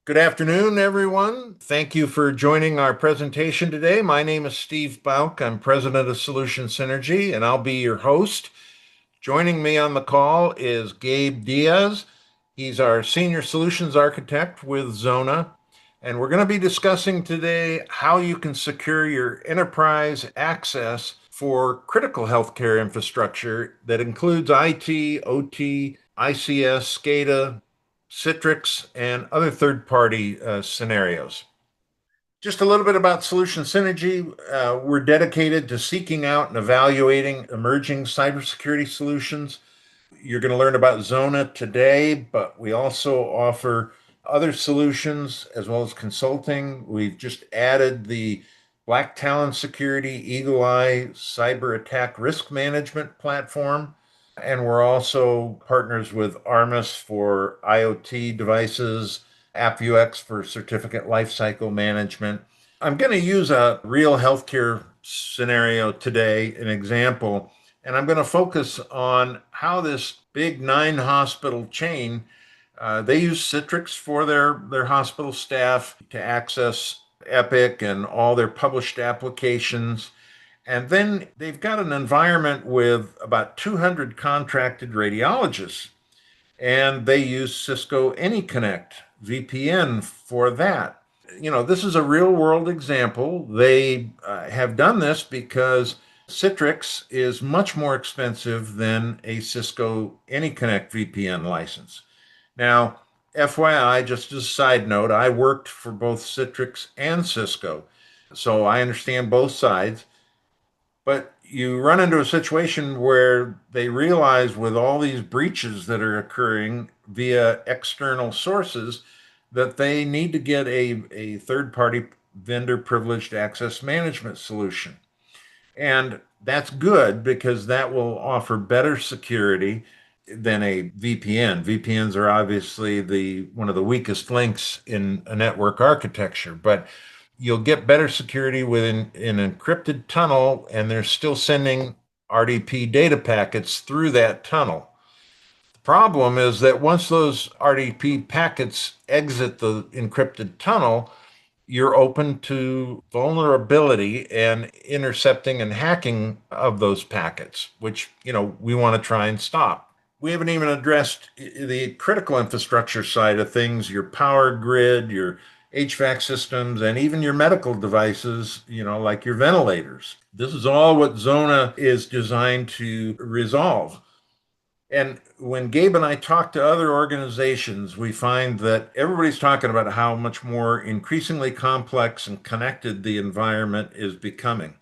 Good afternoon, everyone. Thank you for joining our presentation today. My name is Steve Bauk. I'm president of Solution Synergy, and I'll be your host. Joining me on the call is Gabe Diaz. He's our senior solutions architect with Xona, and we're going to be discussing today how you can secure your enterprise access for critical healthcare infrastructure that includes IT, OT, ICS, SCADA, Citrix, and other third-party scenarios. Just a little bit about Solution Synergy. We're dedicated to seeking out and evaluating emerging cybersecurity solutions. You're going to learn about Xona today, but we also offer other solutions as well as consulting. We've just added the Black Talon Security Eagle Eye cyber attack risk management platform. And we're also partners with Armis for IoT devices, AppUX for certificate lifecycle management. I'm going to use a real healthcare scenario today, an example, and I'm going to focus on how this big 9 hospital chain, they use Citrix for their hospital staff to access Epic and all their published applications. And then they've got an environment with about 200 contracted radiologists, and they use Cisco AnyConnect VPN for that. This is a real world example. They have done this because Citrix is much more expensive than a Cisco AnyConnect VPN license. Now, FYI, just as a side note, I worked for both Citrix and Cisco, so I understand both sides. But you run into a situation where they realize with all these breaches that are occurring via external sources that they need to get a third party vendor privileged access management solution. And that's good because that will offer better security than a VPN. VPNs are obviously the one of the weakest links in a network architecture, but you'll get better security with an encrypted tunnel, and they're still sending RDP data packets through that tunnel. The problem is that once those RDP packets exit the encrypted tunnel, you're open to vulnerability and intercepting and hacking of those packets, which, we want to try and stop. We haven't even addressed the critical infrastructure side of things, your power grid, your HVAC systems, and even your medical devices, like your ventilators. This is all what Xona is designed to resolve. And when Gabe and I talk to other organizations, we find that everybody's talking about how much more increasingly complex and connected the environment is becoming.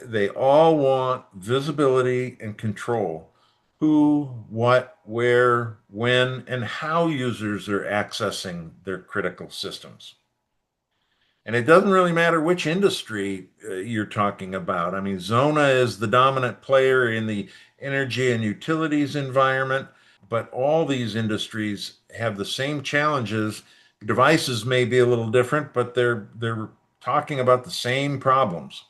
They all want visibility and control: who, what, where, when, and how users are accessing their critical systems. And it doesn't really matter which industry you're talking about. I mean, Xona is the dominant player in the energy and utilities environment, but all these industries have the same challenges. Devices may be a little different, but they're talking about the same problems.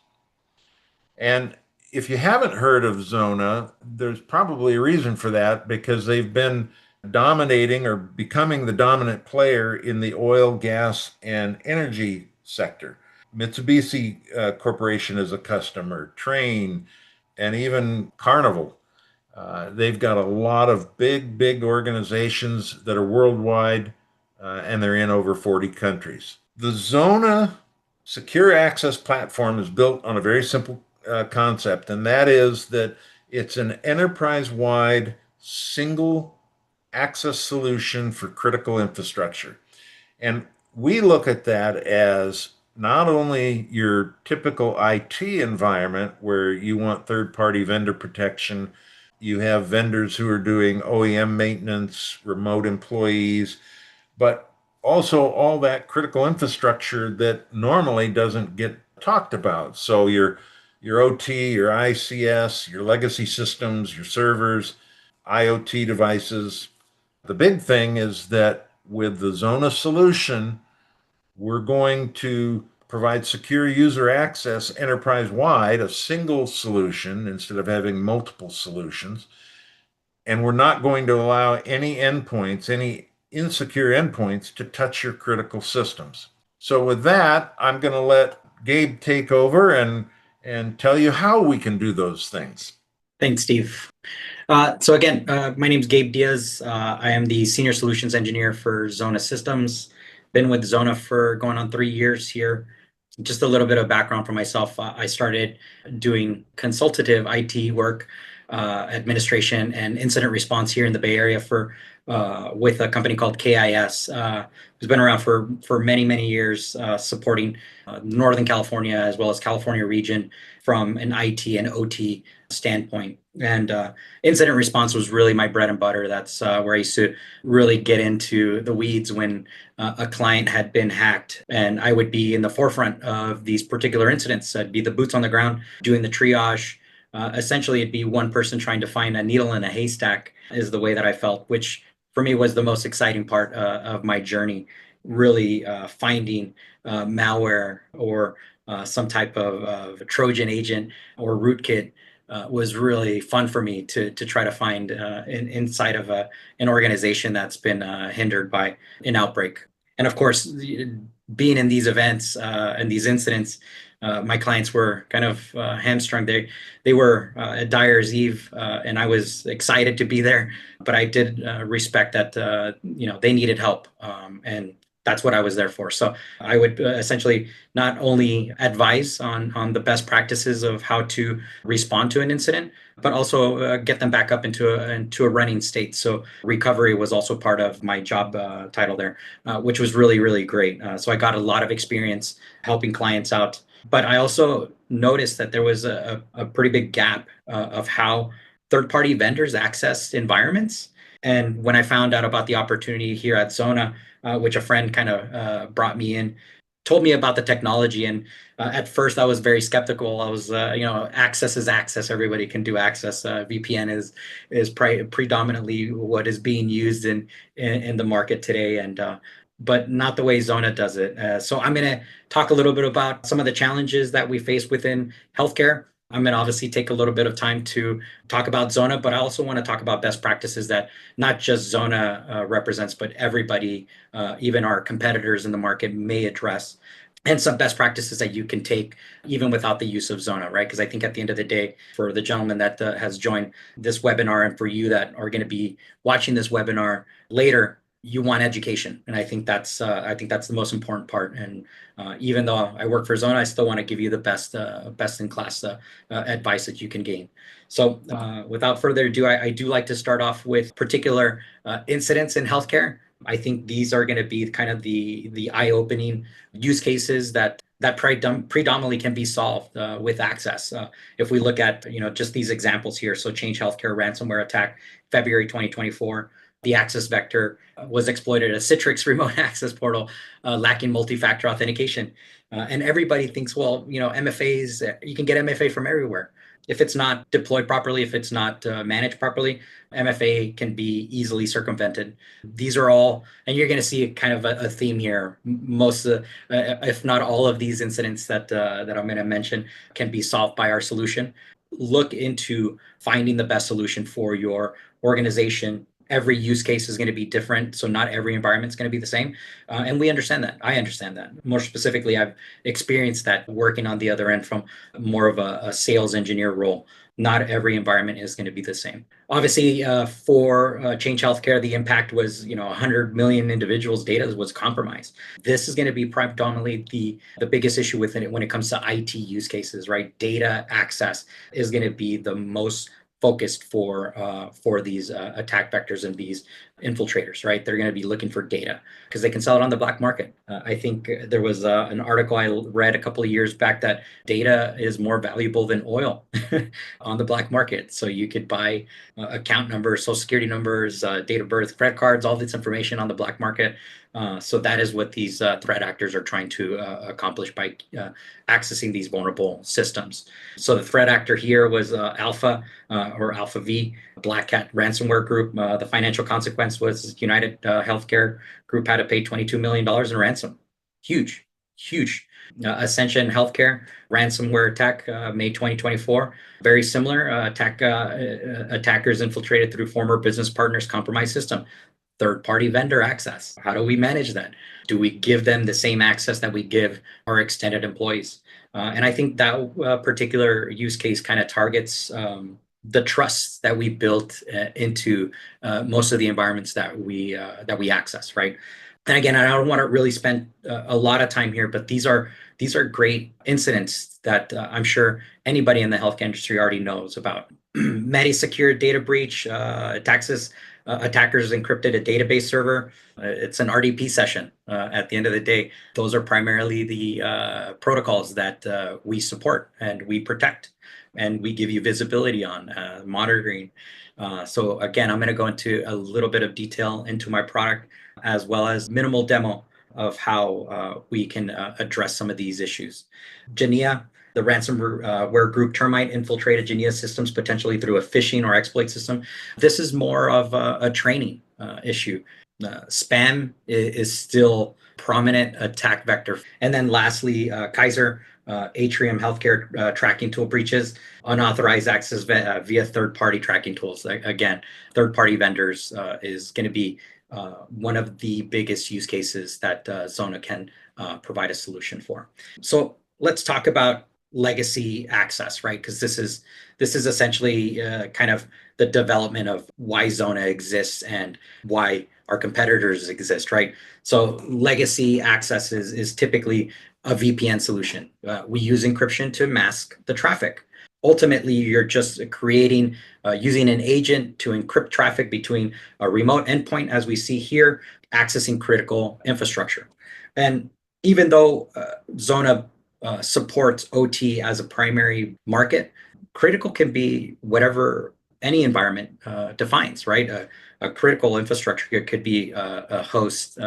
And if you haven't heard of Xona, there's probably a reason for that because they've been dominating or becoming the dominant player in the oil, gas, and energy sector. Mitsubishi Corporation is a customer, Train, and even Carnival. They've got a lot of big organizations that are worldwide, and they're in over 40 countries. The Xona secure access platform is built on a very simple concept, and that is that it's an enterprise wide single access solution for critical infrastructure. And we look at that as not only your typical IT environment where you want third party vendor protection, you have vendors who are doing OEM maintenance, remote employees, but also all that critical infrastructure that normally doesn't get talked about. So your OT, your ICS, your legacy systems, your servers, IoT devices. The big thing is that with the Xona solution, we're going to provide secure user access enterprise wide, a single solution instead of having multiple solutions. And we're not going to allow any endpoints, any insecure endpoints to touch your critical systems. So with that, I'm going to let Gabe take over and tell you how we can do those things. Thanks, Steve. So again, my name is Gabe Diaz. I am the Senior Solutions Engineer for Xona Systems. Been with Xona for going on 3 years here. Just a little bit of background for myself. I started doing consultative IT work, administration and incident response here in the Bay Area with a company called KIS. It's been around for many years, supporting Northern California as well as California region from an IT and OT standpoint. And incident response was really my bread and butter. That's where I used to really get into the weeds when a client had been hacked, and I would be in the forefront of these particular incidents. I'd be the boots on the ground doing the triage. Essentially, it'd be one person trying to find a needle in a haystack is the way that I felt, which for me was the most exciting part of my journey, really finding malware or some type of Trojan agent or rootkit. Was really fun for me to try to find inside of an organization that's been hindered by an outbreak. And of course, being in these events and these incidents, my clients were kind of hamstrung. They were at dyer's eve, and I was excited to be there, but I did respect that they needed help, and that's what I was there for. So I would essentially not only advise on the best practices of how to respond to an incident, but also get them back up into a running state. So recovery was also part of my job title there, which was really great. So I got a lot of experience helping clients out. But I also noticed that there was a pretty big gap of how third-party vendors access environments. And when I found out about the opportunity here at Xona, which a friend kind of brought me in, told me about the technology. And at first I was very skeptical. I was, access is access. Everybody can do access. VPN is predominantly what is being used in the market today. And but not the way Xona does it. So I'm going to talk a little bit about some of the challenges that we face within healthcare. I'm going to obviously take a little bit of time to talk about Xona, but I also want to talk about best practices that not just Xona represents, but everybody, even our competitors in the market may address, and some best practices that you can take even without the use of Xona, right? Because I think at the end of the day, for the gentleman that has joined this webinar and for you that are going to be watching this webinar later, you want education, and I think that's the most important part. And even though I work for Xona, I still want to give you the best in class advice that you can gain. So without further ado, I do like to start off with particular incidents in healthcare. I think these are going to be kind of the eye-opening use cases that predominantly can be solved with access. If we look at just these examples here, so Change Healthcare ransomware attack, February 2024. The access vector was exploited as Citrix remote access portal, lacking multi-factor authentication. And everybody thinks, well, MFAs, you can get MFA from everywhere. If it's not deployed properly, if it's not managed properly, MFA can be easily circumvented. These are all, and you're going to see kind of a theme here. Most, if not all of these incidents that I'm going to mention can be solved by our solution. Look into finding the best solution for your organization. Every use case is going to be different, so not every environment is going to be the same. And we understand that. I understand that. More specifically, I've experienced that working on the other end from more of a sales engineer role. Not every environment is going to be the same. Obviously, for Change Healthcare, the impact was 100 million individuals' data was compromised. This is going to be predominantly the biggest issue with it when it comes to IT use cases, right? Data access is going to be the most focused for these attack vectors and these infiltrators, right? They're going to be looking for data because they can sell it on the black market. I think there was an article I read a couple of years back that data is more valuable than oil on the black market. So you could buy account numbers, social security numbers, date of birth, credit cards, all this information on the black market. So that is what these threat actors are trying to accomplish by accessing these vulnerable systems. So the threat actor here was Alpha or Alpha V, Black Cat ransomware group. The financial consequence was United Healthcare Group had to pay $22 million in ransom. Huge. Ascension Healthcare ransomware attack, May 2024. Very similar attackers infiltrated through former business partners' compromised system. third-party vendor access. How do we manage that? Do we give them the same access that we give our extended employees? And I think that particular use case kind of targets the trust that we built into most of the environments that we access, right? And again, I don't want to really spend a lot of time here, but these are great incidents that I'm sure anybody in the healthcare industry already knows about. Medi-secure data breach, attackers encrypted a database server. It's an RDP session. At the end of the day, those are primarily the protocols that we support and we protect, and we give you visibility on monitoring. So again, I'm going to go into a little bit of detail into my product, as well as minimal demo of how we can address some of these issues. Genia, the ransomware group Termite, infiltrated Genia systems potentially through a phishing or exploit system. This is more of a training issue. Spam is still prominent attack vector. And then lastly, Kaiser, Atrium healthcare tracking tool breaches, unauthorized access via third-party tracking tools. Again, third-party vendors is going to be one of the biggest use cases that Xona can provide a solution for. So let's talk about legacy access, right? Because this is essentially kind of the development of why Xona exists and why our competitors exist, right? So legacy access is typically a VPN solution. We use encryption to mask the traffic. Ultimately, you're just creating, using an agent to encrypt traffic between a remote endpoint, as we see here, accessing critical infrastructure. And even though Xona supports OT as a primary market, critical can be whatever any environment defines, right? A critical infrastructure could be a host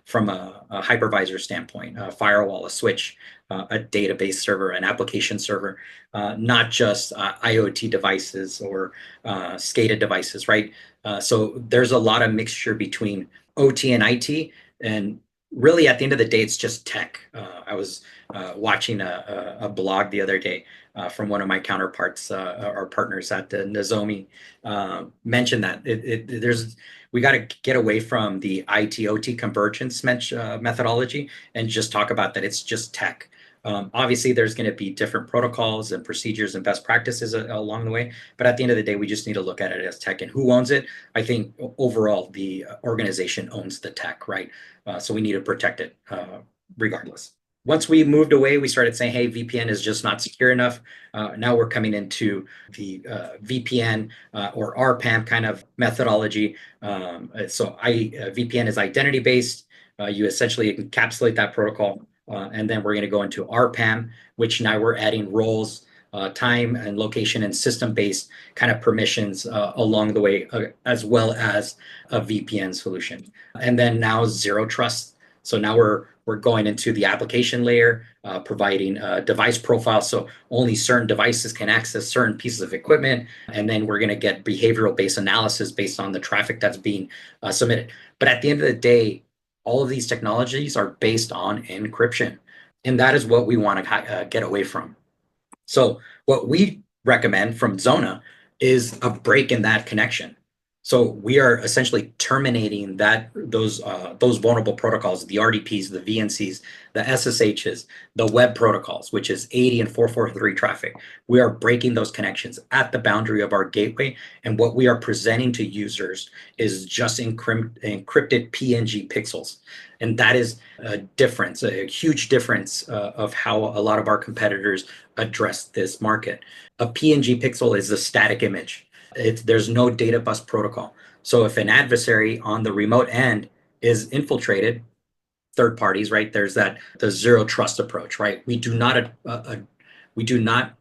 from a hypervisor standpoint, a firewall, a switch, a database server, an application server, not just IoT devices or SCADA devices, right? So there's a lot of mixture between OT and IT, and really at the end of the day, it's just tech. I was watching a blog the other day from one of my counterparts, our partners at Nozomi, mentioned that we got to get away from the IT/OT convergence methodology and just talk about that it's just tech. Obviously, there's going to be different protocols and procedures and best practices along the way, but at the end of the day, we just need to look at it as tech. And who owns it? I think overall, the organization owns the tech, right? So we need to protect it regardless. Once we moved away, we started saying, hey, VPN is just not secure enough. Now we're coming into the VPN or RPAM kind of methodology. VPN is identity-based. You essentially encapsulate that protocol. And then we're going to go into RPAM, which now we're adding roles, time and location and system-based kind of permissions along the way, as well as a VPN solution. And then now zero trust. So now we're going into the application layer, providing device profiles. So only certain devices can access certain pieces of equipment. And then we're going to get behavioral-based analysis based on the traffic that's being submitted. But at the end of the day, all of these technologies are based on encryption. And that is what we want to get away from. So what we recommend from Xona is a break in that connection. So we are essentially terminating those vulnerable protocols, the RDPs, the VNCs, the SSHs, the web protocols, which is 80 and 443 traffic. We are breaking those connections at the boundary of our gateway. And what we are presenting to users is just encrypted PNG pixels. And that is a difference, a huge difference of how a lot of our competitors address this market. A PNG pixel is a static image. There's no data bus protocol. So if an adversary on the remote end is infiltrated, third parties, right? There's the zero trust approach, right? We do not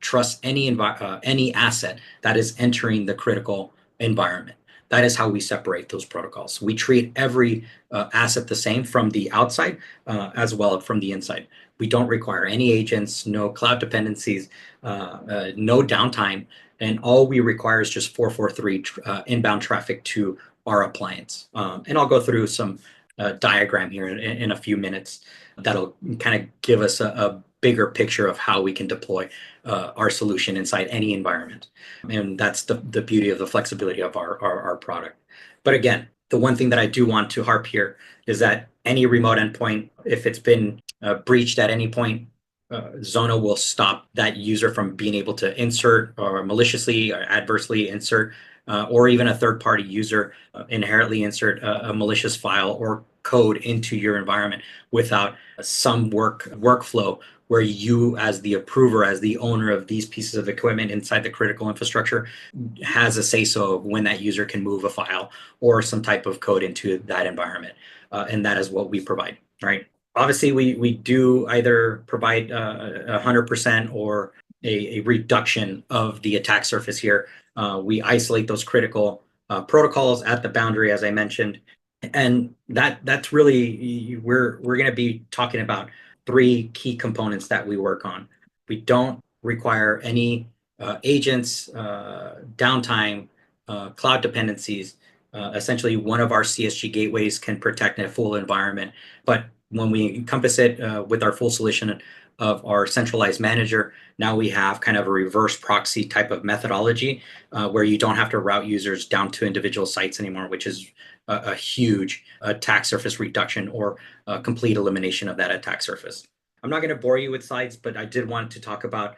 trust any asset that is entering the critical environment. That is how we separate those protocols. We treat every asset the same from the outside as well from the inside. We don't require any agents, no cloud dependencies, no downtime. And all we require is just 443 inbound traffic to our appliance. And I'll go through some diagram here in a few minutes that'll kind of give us a bigger picture of how we can deploy our solution inside any environment. And that's the beauty of the flexibility of our product. But again, The one thing that I do want to harp here is that any remote endpoint, if it's been breached at any point, Xona will stop that user from being able to insert or maliciously or adversely insert, or even a third-party user inherently insert a malicious file or code into your environment without some workflow where you, as the approver, as the owner of these pieces of equipment inside the critical infrastructure, has a say-so of when that user can move a file or some type of code into that environment. And that is what we provide, right? Obviously, we do either provide 100% or a reduction of the attack surface here. We isolate those critical protocols at the boundary, as I mentioned, and that's really we're going to be talking about three key components that we work on. We don't require any agents, downtime, cloud dependencies. Essentially, one of our CSG gateways can protect a full environment, but when we encompass it with our full solution of our centralized manager, now we have kind of a reverse proxy type of methodology where you don't have to route users down to individual sites anymore, which is a huge attack surface reduction or complete elimination of that attack surface. I'm not going to bore you with slides, but I did want to talk about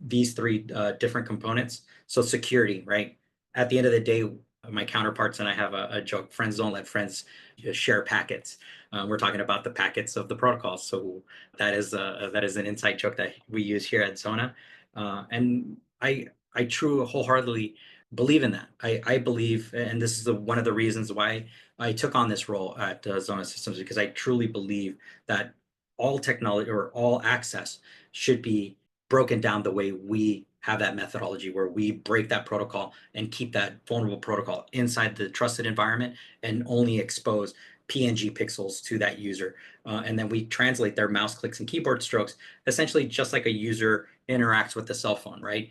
these three different components. So security, right? At the end of the day, my counterparts and I have a joke: friends don't let friends share packets. We're talking about the packets of the protocols. So that is an inside joke that we use here at Xona, and I truly wholeheartedly believe in that. I believe, and this is one of the reasons why I took on this role at Xona Systems, because I truly believe that all technology or all access should be broken down the way we have that methodology, where we break that protocol and keep that vulnerable protocol inside the trusted environment and only expose PNG pixels to that user. And then we translate their mouse clicks and keyboard strokes, essentially just like a user interacts with the cell phone, right?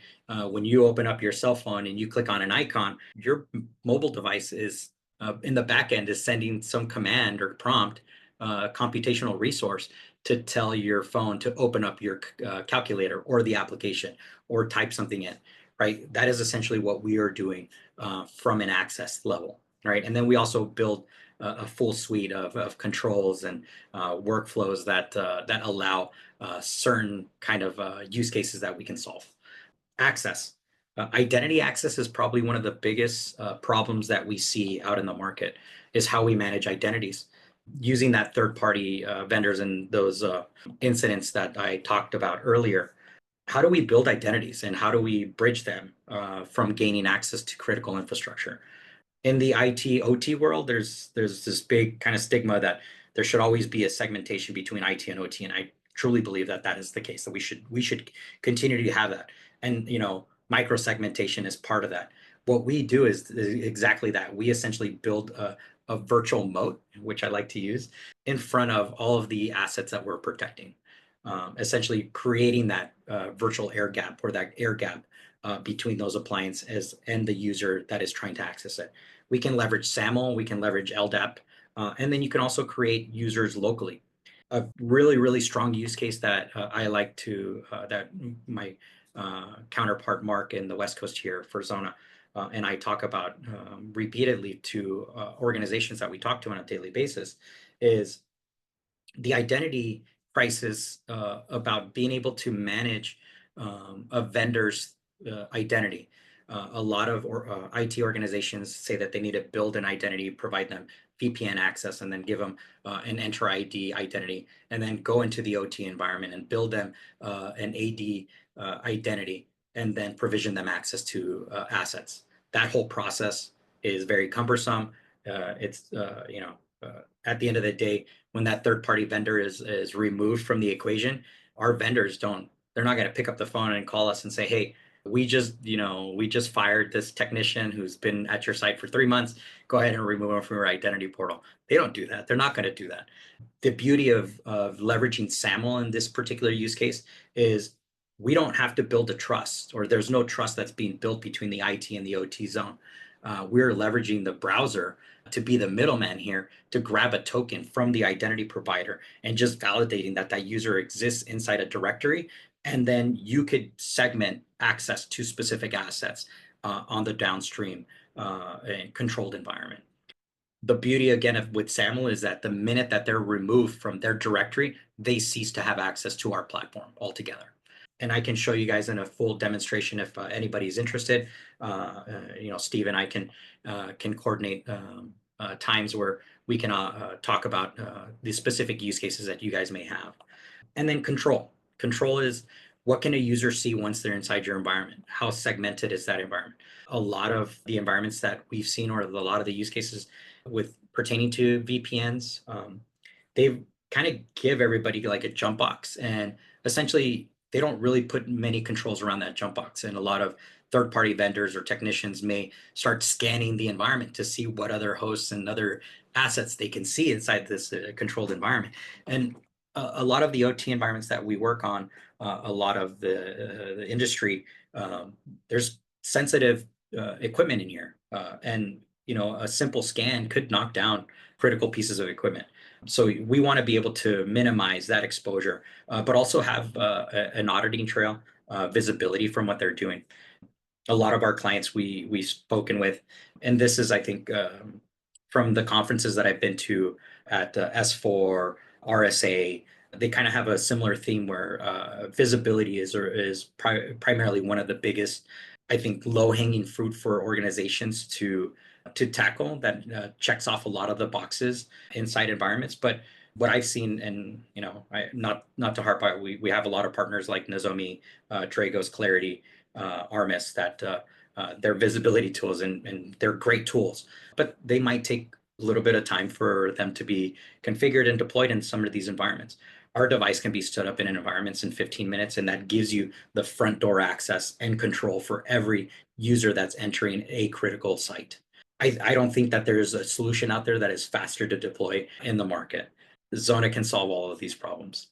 When you open up your cell phone and you click on an icon, your mobile device is in the back end is sending some command or prompt, computational resource to tell your phone to open up your calculator or the application or type something in, right? That is essentially what we are doing from an access level, right? And then we also build a full suite of controls and workflows that allow certain kind of use cases that we can solve. Access. Identity access is probably one of the biggest problems that we see out in the market, is how we manage identities. Using that third-party vendors and those incidents that I talked about earlier, how do we build identities and how do we bridge them from gaining access to critical infrastructure? In the IT OT world, there's this big kind of stigma that there should always be a segmentation between IT and OT, and I truly believe that that is the case. That we should continue to have that, and micro segmentation is part of that. What we do is exactly that. We essentially build a virtual moat, which I like to use, in front of all of the assets that we're protecting. Essentially creating that virtual air gap or that air gap between those appliances and the user that is trying to access it. We can leverage SAML, we can leverage LDAP, and then you can also create users locally. A really, really strong use case that I like to, that my counterpart Mark in the West Coast here for Xona, and I talk about repeatedly to organizations that we talk to on a daily basis, is the identity crisis about being able to manage a vendor's identity. A lot of IT organizations say that they need to build an identity, provide them VPN access, and then give them an Enter ID identity, and then go into the OT environment and build them an AD identity, and then provision them access to assets. That whole process is very cumbersome. It's at the end of the day, when that third party vendor is removed from the equation, our vendors they're not going to pick up the phone and call us and say, hey, we just fired this technician who's been at your site for 3 months. Go ahead and remove them from your identity portal. They don't do that. They're not going to do that. The beauty of leveraging SAML in this particular use case is we don't have to build a trust, or there's no trust that's being built between the IT and the OT zone. We're leveraging the browser to be the middleman here, to grab a token from the identity provider and just validating that that user exists inside a directory. And then you could segment access to specific assets on the downstream controlled environment. The beauty again with SAML is that the minute that they're removed from their directory, they cease to have access to our platform altogether. And I can show you guys in a full demonstration if anybody's interested. Steve and I can coordinate times where we can talk about the specific use cases that you guys may have. And then control. Control is what can a user see once they're inside your environment? How segmented is that environment? A lot of the environments that we've seen, or a lot of the use cases with pertaining to VPNs, they kind of give everybody like a jump box, and essentially they don't really put many controls around that jump box. And a lot of third-party vendors or technicians may start scanning the environment to see what other hosts and other assets they can see inside this controlled environment. And a lot of the OT environments that we work on, a lot of the industry, there's sensitive equipment in here, and a simple scan could knock down critical pieces of equipment. So we want to be able to minimize that exposure, but also have an auditing trail, visibility from what they're doing. A lot of our clients we've spoken with, and this is, I think, from the conferences that I've been to at S4, RSA, they kind of have a similar theme where visibility is primarily one of the biggest, I think, low-hanging fruit for organizations to tackle that checks off a lot of the boxes inside environments. But what I've seen, and not to harp on, we have a lot of partners like Nozomi, Dragos, Clarity, Armis, that they're visibility tools, and they're great tools, but they might take a little bit of time for them to be configured and deployed in some of these environments. Our device can be stood up in environments in 15 minutes, and that gives you the front door access and control for every user that's entering a critical site. I don't think that there's a solution out there that is faster to deploy in the market. Xona can solve all of these problems.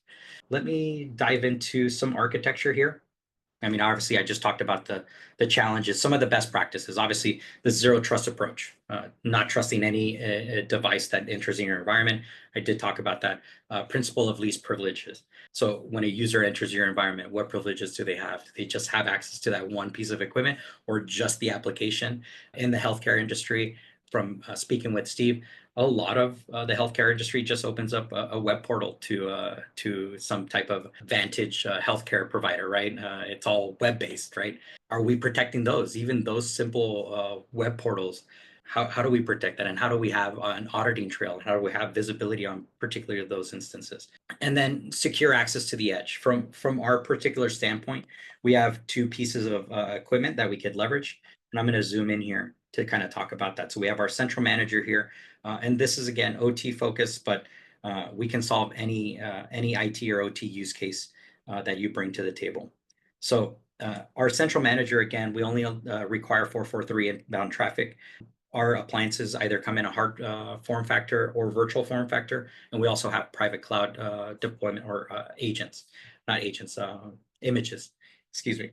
Let me dive into some architecture here. I mean, obviously, I just talked about the challenges, some of the best practices. Obviously, the zero trust approach, not trusting any device that enters in your environment. I did talk about that principle of least privileges. So when a user enters your environment, what privileges do they have? Do they just have access to that one piece of equipment, or just the application? In the healthcare industry, from speaking with Steve, a lot of the healthcare industry just opens up a web portal to some type of Vantage healthcare provider, right? It's all web-based, right? Are we protecting those? Even those simple web portals, how do we protect that? And how do we have an auditing trail? How do we have visibility on particularly those instances? And then secure access to the edge. From our particular standpoint, we have two pieces of equipment that we could leverage. And I'm going to zoom in here to kind of talk about that. So we have our central manager here, and this is again OT focused, but we can solve any IT or OT use case that you bring to the table. So our central manager, again, we only require 443 inbound traffic. Our appliances either come in a hard form factor or virtual form factor, and we also have private cloud deployment or images, excuse me.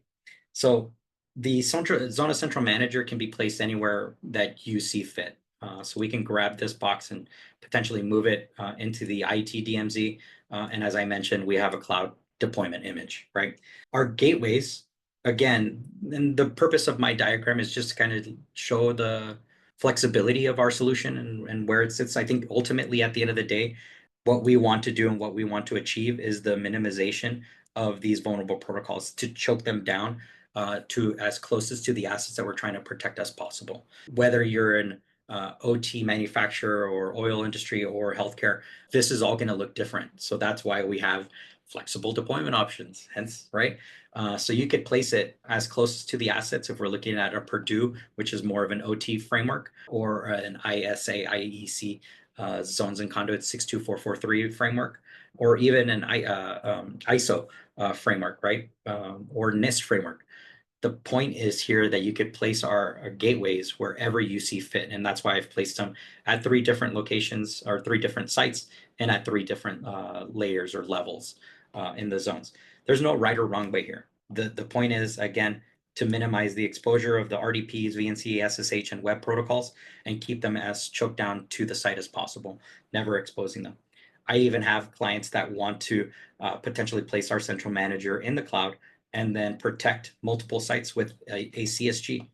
So the Xona Central Manager can be placed anywhere that you see fit. So we can grab this box and potentially move it into the IT DMZ. And as I mentioned, we have a cloud deployment image, right? Our gateways, again, and the purpose of my diagram is just to kind of show the flexibility of our solution and where it sits. I think ultimately at the end of the day, what we want to do and what we want to achieve is the minimization of these vulnerable protocols to choke them down to as closest to the assets that we're trying to protect as possible. Whether you're an OT manufacturer or oil industry or healthcare, this is all going to look different. So that's why we have flexible deployment options, hence, right? So you could place it as close to the assets if we're looking at a Purdue, which is more of an OT framework, or an ISA/IEC zones and conduits 62443 framework, or even an ISO framework, right? Or NIST framework. The point is here that you could place our gateways wherever you see fit. And that's why I've placed them at 3 different locations or 3 different sites and at 3 different layers or levels in the zones. There's no right or wrong way here. The point is, again, to minimize the exposure of the RDPs, VNC, SSH, and web protocols, and keep them as choked down to the site as possible, never exposing them. I even have clients that want to potentially place our central manager in the cloud and then protect multiple sites with a CSG.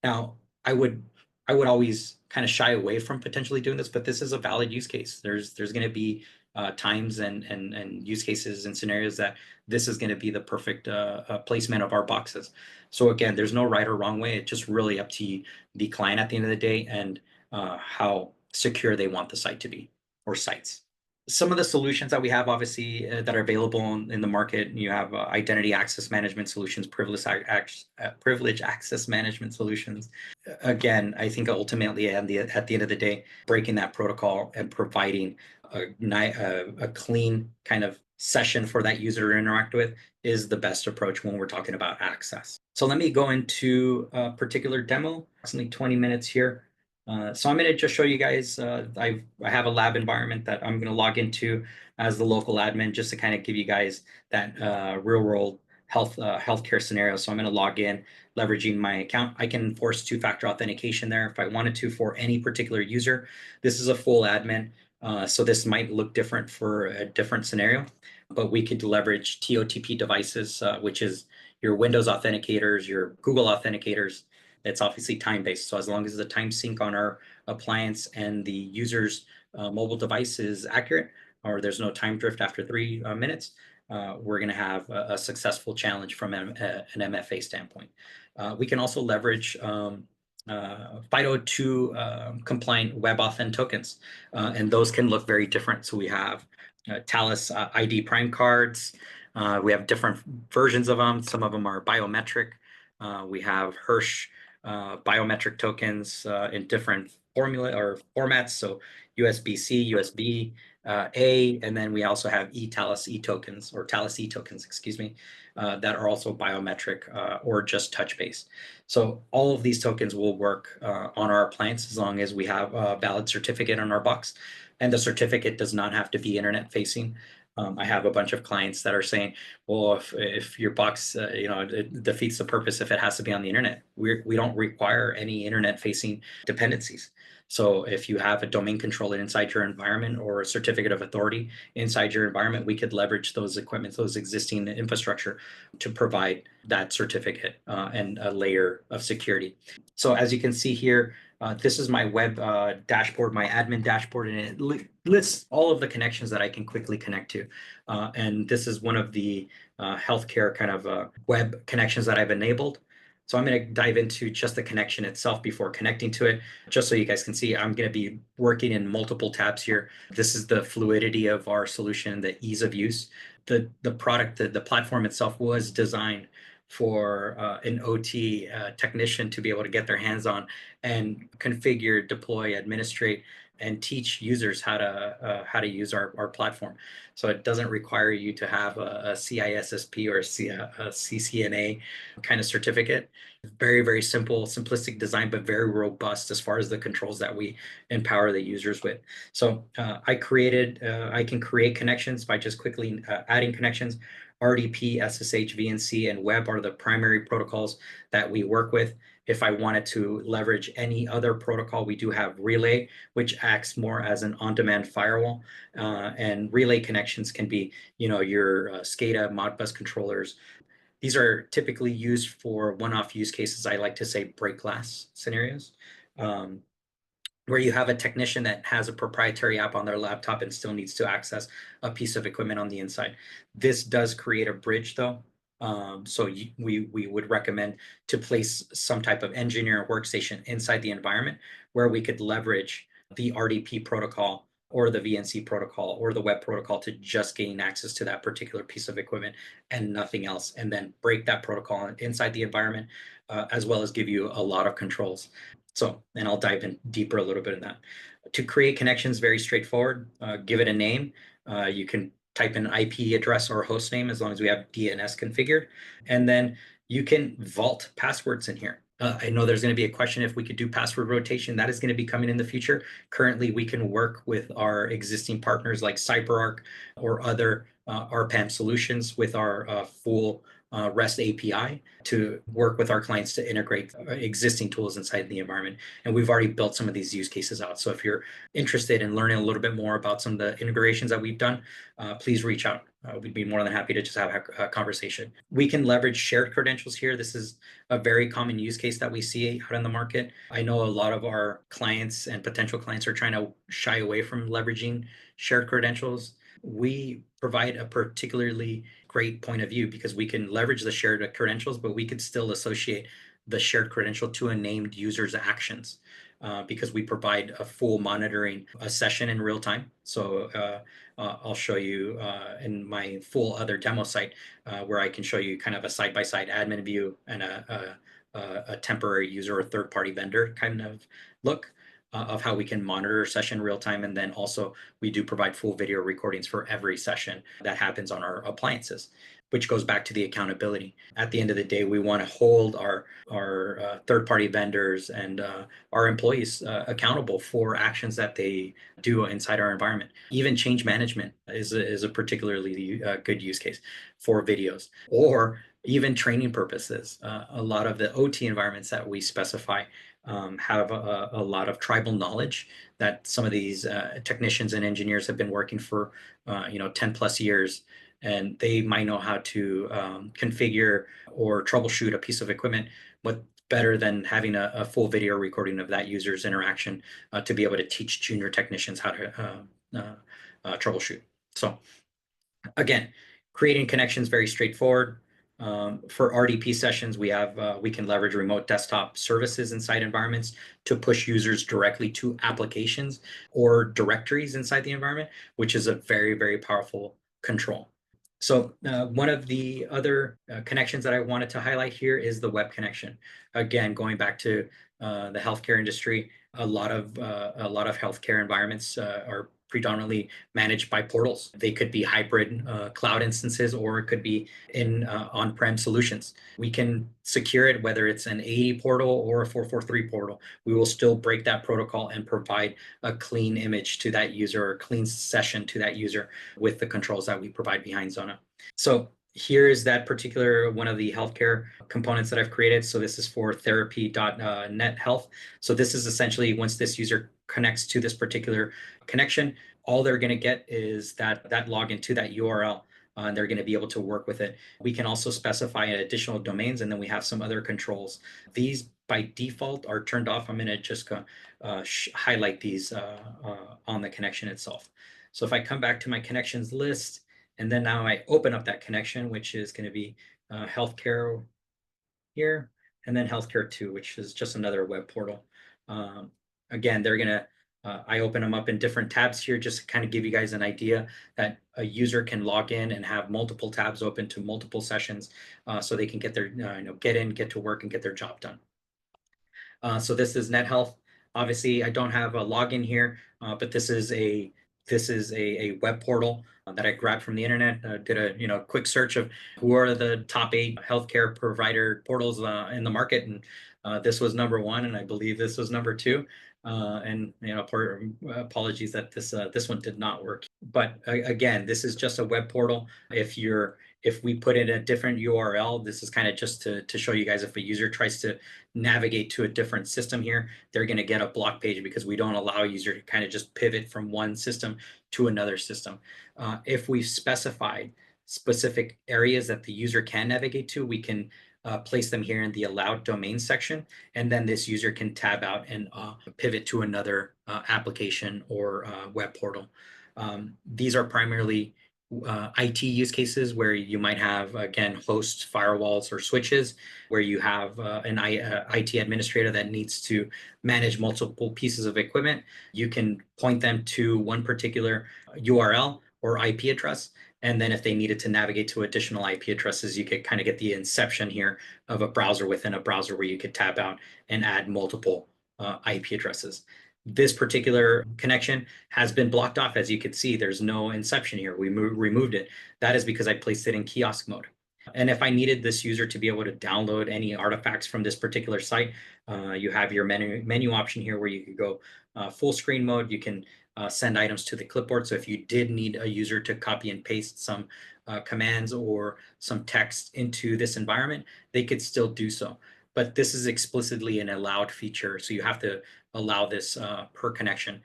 Now, I would always kind of shy away from potentially doing this, but this is a valid use case. There's going to be times and use cases and scenarios that this is going to be the perfect placement of our boxes. So again, there's no right or wrong way. It's just really up to the client at the end of the day and how secure they want the site to be, or sites. Some of the solutions that we have, obviously, that are available in the market, you have identity access management solutions, privilege access management solutions. Again, I think ultimately at the end of the day, breaking that protocol and providing a clean kind of session for that user to interact with is the best approach when we're talking about access. So let me go into a particular demo, approximately 20 minutes here. So I'm going to just show you guys, I have a lab environment that I'm going to log into as the local admin, just to kind of give you guys that real world healthcare scenario. So I'm going to log in, leveraging my account. I can enforce two-factor authentication there if I wanted to for any particular user. This is a full admin, so this might look different for a different scenario, but we could leverage TOTP devices, which is your Windows authenticators, your Google authenticators. It's obviously time-based. So as long as the time sync on our appliance and the user's mobile device is accurate, or there's no time drift after 3 minutes, we're going to have a successful challenge from an MFA standpoint. We can also leverage FIDO2 compliant WebAuthn tokens, and those can look very different. So we have Talus ID Prime cards. We have different versions of them. Some of them are biometric. We have Hirsch biometric tokens in different formula or formats. So USB-C, USB A, and then we also have eTalus E tokens, or Talus E tokens, excuse me, that are also biometric or just touch-based. So all of these tokens will work on our appliance as long as we have a valid certificate on our box. And the certificate does not have to be internet facing. I have a bunch of clients that are saying, well, if your box, it defeats the purpose if it has to be on the internet. We don't require any internet facing dependencies. So if you have a domain controller inside your environment or a certificate of authority inside your environment, we could leverage those equipment, those existing infrastructure to provide that certificate and a layer of security. So as you can see here, this is my web dashboard, my admin dashboard, and it lists all of the connections that I can quickly connect to. And this is one of the healthcare kind of web connections that I've enabled. So I'm going to dive into just the connection itself before connecting to it, just so you guys can see. I'm going to be working in multiple tabs here. This is the fluidity of our solution, the ease of use. The product, the platform itself was designed for an OT technician to be able to get their hands on and configure, deploy, administrate, and teach users how to use our platform. So it doesn't require you to have a CISSP or a CCNA kind of certificate. Very, very simple, simplistic design, but very robust as far as the controls that we empower the users with. So I can create connections by just quickly adding connections. RDP, SSH, VNC, and web are the primary protocols that we work with. If I wanted to leverage any other protocol, we do have Relay, which acts more as an on-demand firewall. And Relay connections can be, your SCADA, Modbus controllers. These are typically used for one-off use cases. I like to say break glass scenarios, where you have a technician that has a proprietary app on their laptop and still needs to access a piece of equipment on the inside. This does create a bridge, though. So we would recommend to place some type of engineer workstation inside the environment where we could leverage the RDP protocol or the VNC protocol or the web protocol to just gain access to that particular piece of equipment and nothing else, and then break that protocol inside the environment, as well as give you a lot of controls. So, and I'll dive in deeper a little bit in that. To create connections, very straightforward. Give it a name. You can type in IP address or host name as long as we have DNS configured. And then you can vault passwords in here. I know there's going to be a question if we could do password rotation. That is going to be coming in the future. Currently, we can work with our existing partners like CyberArk or other RPAM solutions with our full REST API to work with our clients to integrate existing tools inside the environment. And we've already built some of these use cases out. So if you're interested in learning a little bit more about some of the integrations that we've done, please reach out. we'd be more than happy to just have a conversation. We can leverage shared credentials here. This is a very common use case that we see out in the market. I know a lot of our clients and potential clients are trying to shy away from leveraging shared credentials. We provide a particularly great point of view because we can leverage the shared credentials, but we could still associate the shared credential to a named user's actions. Because we provide a full monitoring a session in real time. So I'll show you in my full other demo site where I can show you kind of a side-by-side admin view and a temporary user or third-party vendor kind of look of how we can monitor a session real time. And then also we do provide full video recordings for every session that happens on our appliances, which goes back to the accountability. At the end of the day, we want to hold our third-party vendors and our employees accountable for actions that they do inside our environment. Even change management is a particularly good use case for videos, or even training purposes. A lot of the OT environments that we specify have a lot of tribal knowledge that some of these technicians and engineers have been working for 10 plus years, and they might know how to configure or troubleshoot a piece of equipment. What better than having a full video recording of that user's interaction to be able to teach junior technicians how to troubleshoot. So again, creating connections, very straightforward. For RDP sessions, we can leverage remote desktop services inside environments to push users directly to applications or directories inside the environment, which is a very, very powerful control. So one of the other connections that I wanted to highlight here is the web connection. Again, going back to the healthcare industry, a lot of healthcare environments are predominantly managed by portals. They could be hybrid cloud instances, or it could be in on-prem solutions. We can secure it, whether it's an 80 portal or a 443 portal. We will still break that protocol and provide a clean image to that user or clean session to that user with the controls that we provide behind Xona. So here is that particular one of the healthcare components that I've created. So this is for therapy.net health. So this is essentially, once this user connects to this particular connection, all they're going to get is that login to that URL. And they're going to be able to work with it. We can also specify additional domains, and then we have some other controls. These by default are turned off. I'm going to just highlight these on the connection itself. So if I come back to my connections list, and then now I open up that connection, which is going to be healthcare here, and then healthcare 2, which is just another web portal. Again, they're going to I open them up in different tabs here just to kind of give you guys an idea that a user can log in and have multiple tabs open to multiple sessions so they can get their get in, get to work, and get their job done. So this is NetHealth. Obviously, I don't have a login here, but this is a web portal that I grabbed from the internet. Did a quick search of who are the top 8 healthcare provider portals in the market, and this was number 1, and I believe this was number 2. And apologies that this one did not work. But again, this is just a web portal. If we put in a different URL, this is kind of just to show you guys, if a user tries to navigate to a different system here, they're going to get a block page because we don't allow a user to kind of just pivot from one system to another system. If we've specified specific areas that the user can navigate to, we can place them here in the allowed domain section, and then this user can tab out and pivot to another application or web portal. These are primarily IT use cases where you might have, again, hosts, firewalls, or switches, where you have an IT administrator that needs to manage multiple pieces of equipment. You can point them to one particular URL or IP address, and then if they needed to navigate to additional IP addresses, you could kind of get the inception here of a browser within a browser where you could tab out and add multiple IP addresses. This particular connection has been blocked off. As you can see, there's no inception here. We removed it. That is because I placed it in kiosk mode. And if I needed this user to be able to download any artifacts from this particular site, you have your menu option here where you could go full screen mode. You can send items to the clipboard. So if you did need a user to copy and paste some commands or some text into this environment, they could still do so. But this is explicitly an allowed feature, so you have to allow this per connection,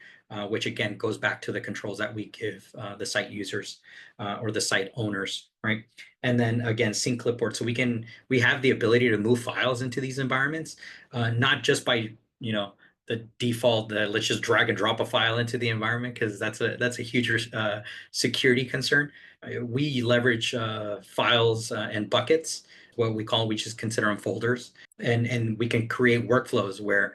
which again goes back to the controls that we give the site users or the site owners, right? And then again, sync clipboard. So we have the ability to move files into these environments, not just by, the default let's just drag and drop a file into the environment, because that's a huge security concern. We leverage files and buckets, we just consider them folders, and we can create workflows where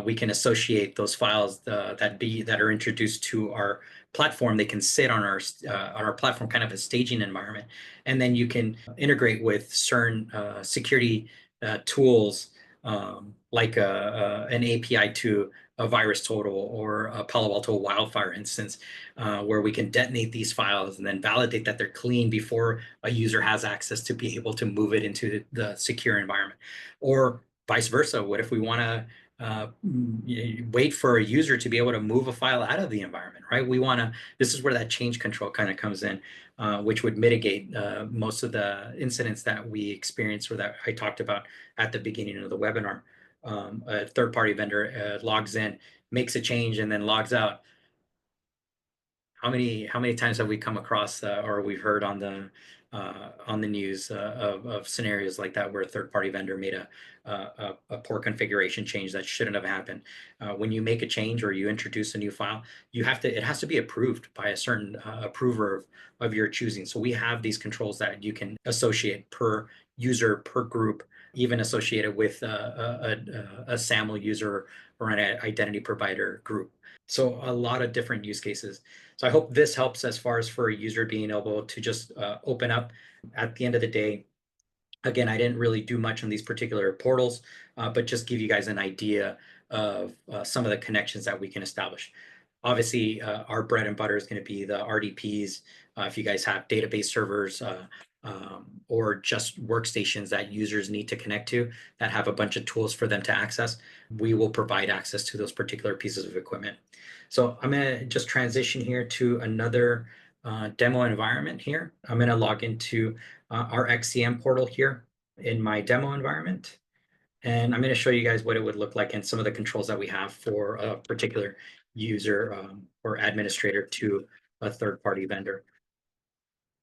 we can associate those files that are introduced to our platform. They can sit on our platform, kind of a staging environment, and then you can integrate with certain security tools, like an API to a VirusTotal or a Palo Alto Wildfire instance, where we can detonate these files and then validate that they're clean before a user has access to be able to move it into the secure environment. Or vice versa. What if we want to wait for a user to be able to move a file out of the environment, right? This is where that change control kind of comes in, which would mitigate most of the incidents that we experience, or that I talked about at the beginning of the webinar. A third-party vendor logs in, makes a change, and then logs out. How many times have we come across or we've heard on the news of scenarios like that, where a third-party vendor made a poor configuration change that shouldn't have happened? When you make a change or you introduce a new file, it has to be approved by a certain approver of your choosing. So we have these controls that you can associate per user, per group, even associated with a SAML user or an identity provider group. So a lot of different use cases. So I hope this helps as far as for a user being able to just open up. At the end of the day, again, I didn't really do much on these particular portals, but just give you guys an idea of some of the connections that we can establish. Obviously, our bread and butter is going to be the RDPs. If you guys have database servers or just workstations that users need to connect to that have a bunch of tools for them to access, we will provide access to those particular pieces of equipment. So I'm going to just transition here to another demo environment here. I'm going to log into our XCM portal here in my demo environment. And I'm going to show you guys what it would look like and some of the controls that we have for a particular user or administrator to a third-party vendor.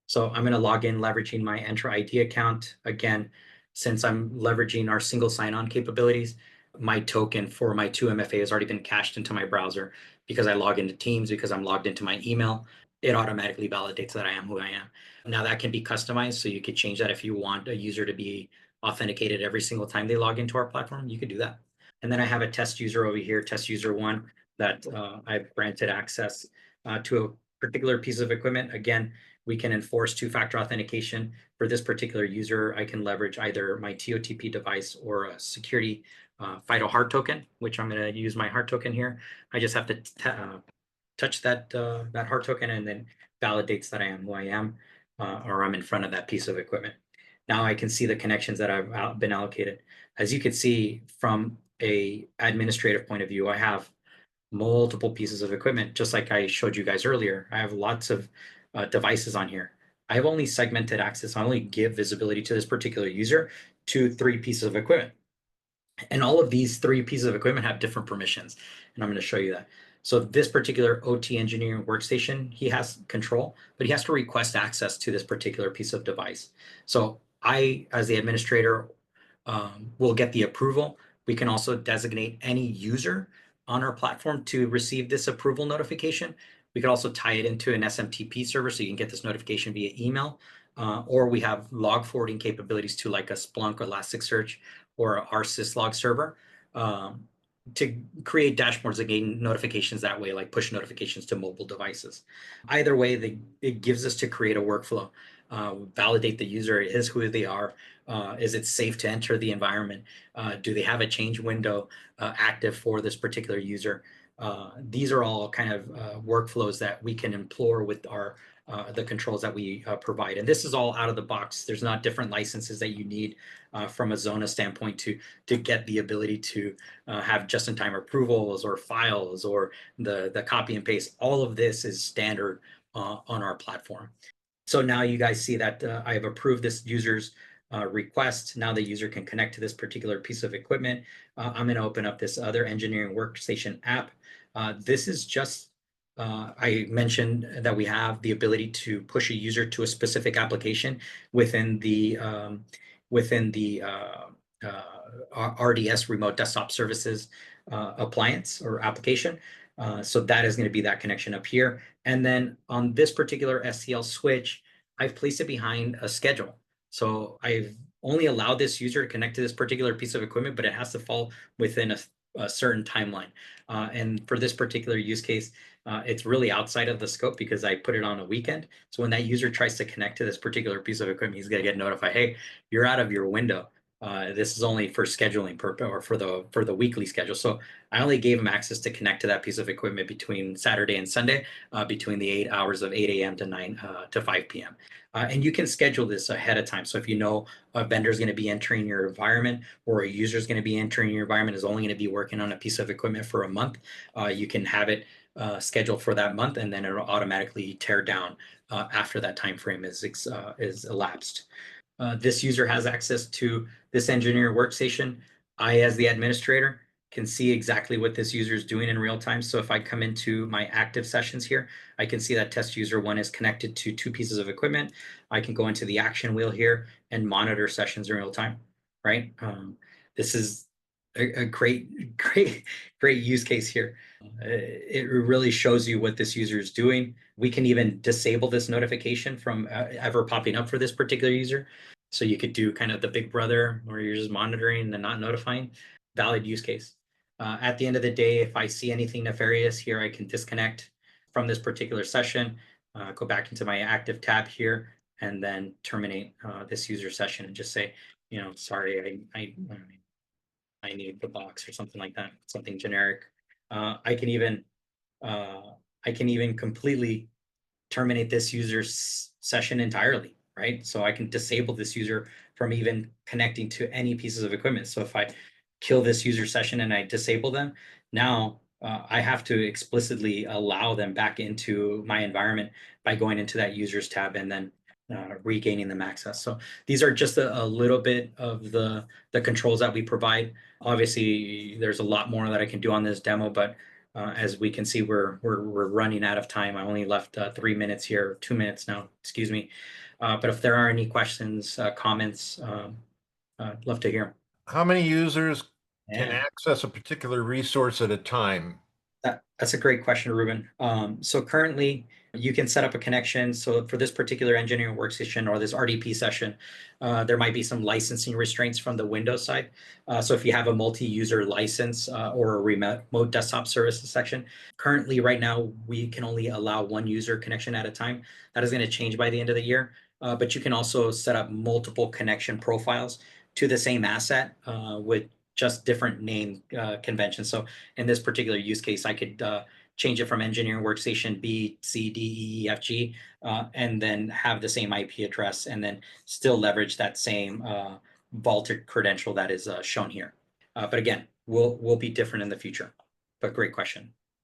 So I'm going to log in leveraging my Entra ID account. Again, since I'm leveraging our single sign-on capabilities, my token for my 2MFA has already been cached into my browser because I log into Teams, because I'm logged into my email. It automatically validates that I am who I am. Now that can be customized, so you could change that if you want a user to be authenticated every single time they log into our platform. You could do that. And then I have a test user over here, test user 1, that I've granted access to a particular piece of equipment. Again, we can enforce two-factor authentication. For this particular user, I can leverage either my TOTP device or a security FIDO hard token, which I'm going to use my hard token here. I just have to touch that hard token, and then validates that I am who I am, or I'm in front of that piece of equipment. Now I can see the connections that I've been allocated. As you can see from a administrative point of view, I have multiple pieces of equipment, just like I showed you guys earlier. I have lots of devices on here. I have only segmented access. I only give visibility to this particular user to 3 pieces of equipment. And all of these 3 pieces of equipment have different permissions. And I'm going to show you that. So this particular OT engineering workstation, he has control, but he has to request access to this particular piece of device. So I, as the administrator, will get the approval. We can also designate any user on our platform to receive this approval notification. We could also tie it into an SMTP server so you can get this notification via email. Or we have log forwarding capabilities to like a Splunk or Elasticsearch or our syslog server to create dashboards that gain notifications that way, like push notifications to mobile devices. Either way, it gives us to create a workflow, validate the user is who they are. Is it safe to enter the environment? Do they have a change window active for this particular user? These are all kind of workflows that we can implore with the controls that we provide. And this is all out of the box. There's not different licenses that you need from a Xona standpoint to get the ability to have just-in-time approvals or files or the copy and paste. All of this is standard on our platform. So now you guys see that I have approved this user's request. Now the user can connect to this particular piece of equipment. I'm going to open up this other engineering workstation app. This is just, I mentioned that we have the ability to push a user to a specific application within the RDS remote desktop services appliance or application. So that is going to be that connection up here. And then on this particular SCL switch, I've placed it behind a schedule. So I've only allowed this user to connect to this particular piece of equipment, but it has to fall within a certain timeline. And for this particular use case, it's really outside of the scope because I put it on a weekend. So when that user tries to connect to this particular piece of equipment, he's going to get notified, hey, you're out of your window. This is only for scheduling purpose or for the weekly schedule. So I only gave him access to connect to that piece of equipment between Saturday and Sunday, between the 8 hours of 8 a.m. to 9 to 5 p.m. And you can schedule this ahead of time. So if you know a vendor is going to be entering your environment or a user is going to be entering your environment, is only going to be working on a piece of equipment for a month, you can have it scheduled for that month, and then it'll automatically tear down after that time frame is elapsed. This user has access to this engineer workstation. I, as the administrator, can see exactly what this user is doing in real time. So if I come into my active sessions here, I can see that test user 1 is connected to 2 pieces of equipment. I can go into the action wheel here and monitor sessions in real time, right? This is a great use case here. It really shows you what this user is doing. We can even disable this notification from ever popping up for this particular user. So you could do kind of the big brother where you're just monitoring and not notifying. Valid use case. At the end of the day, if I see anything nefarious here, I can disconnect from this particular session, go back into my active tab here, and then terminate this user session and just say, sorry, I need the box or something like that, something generic. I can even completely terminate this user's session entirely, right? So I can disable this user from even connecting to any pieces of equipment. So if I kill this user session and I disable them, now I have to explicitly allow them back into my environment by going into that users tab and then regaining them access. So these are just a little bit of the controls that we provide. Obviously, there's a lot more that I can do on this demo, but as we can see, we're running out of time. I only left 3 minutes here, 2 minutes now, excuse me. But if there are any questions, comments, I'd love to hear. How many users can Yeah. access a particular resource at a time? That's a great question, Ruben. So currently, you can set up a connection. So for this particular engineering workstation or this RDP session, there might be some licensing restraints from the Windows side. So if you have a multi-user license or a remote desktop services section, currently right now, we can only allow 1 user connection at a time. That is going to change by the end of the year. But you can also set up multiple connection profiles to the same asset with just different name conventions. So in this particular use case, I could change it from engineering workstation B, C, D, E, E, F, G, and then have the same IP address and then still leverage that same vaulted credential that is shown here. But again, we'll be different in the future. But great question.